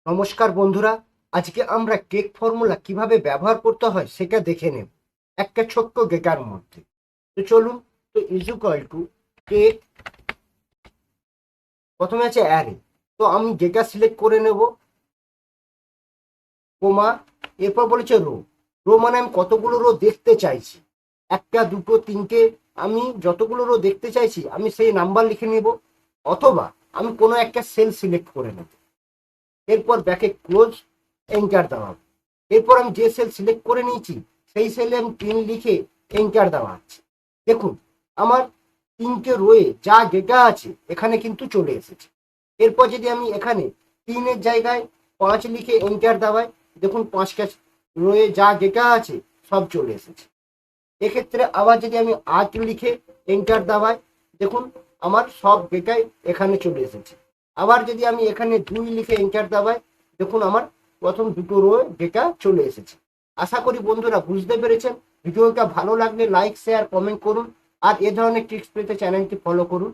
নমস্কার বন্ধুরা, আজকে আমরা কেক ফর্মুলা কিভাবে ব্যবহার করতে হয় সেটা দেখে নেব একটা ছোট্ট গেটার মধ্যে। তো চলুন। তো ইজ ইকুয়াল টু কেক, প্রথমে আছে অ্যারে। তো আমি ডেটা সিলেক্ট করে নেব, কোমা, এরপর বলেছে রো। রো মানে আমি কতগুলো রো দেখতে চাইছি, একটা দুটো তিনটে, আমি যতগুলো রো দেখতে চাইছি আমি সেই নাম্বার লিখে নেব, অথবা আমি কোনো একটা সেল সিলেক্ট করে নেব। এরপর ব্যাকে ক্লোজ, এন্টার দেওয়া। এরপর আমি যে সেল সিলেক্ট করে নিয়েছি সেই সেলে আমি 3 লিখে এন্টার দেওয়া আছে। দেখুন, আমার তিনটে রোয়ে যা ডেটা আছে এখানে কিন্তু চলে এসেছে। এরপর যদি আমি এখানে 3-এর জায়গায় 5 লিখে এন্টার দেওয়াই, দেখুন 5টা রোয়ে যা ডেটা আছে সব চলে এসেছে। এক্ষেত্রে আবার যদি আমি 8 লিখে এন্টার দেওয়াই, দেখুন আমার সব ডেটাই এখানে চলে এসেছে। আবার যদি আমি এখানে 2 লিখে এন্টার দেওয়াই, দেখুন আমার প্রথম দুটো রো ডেটা চলে এসেছে। আশা করি বন্ধুরা বুঝতে পেরেছেন। ভিডিওটা ভালো লাগলে লাইক শেয়ার কমেন্ট করুন, আর এ ধরনের ট্রিক্স পেতে চ্যানেলটি ফলো করুন।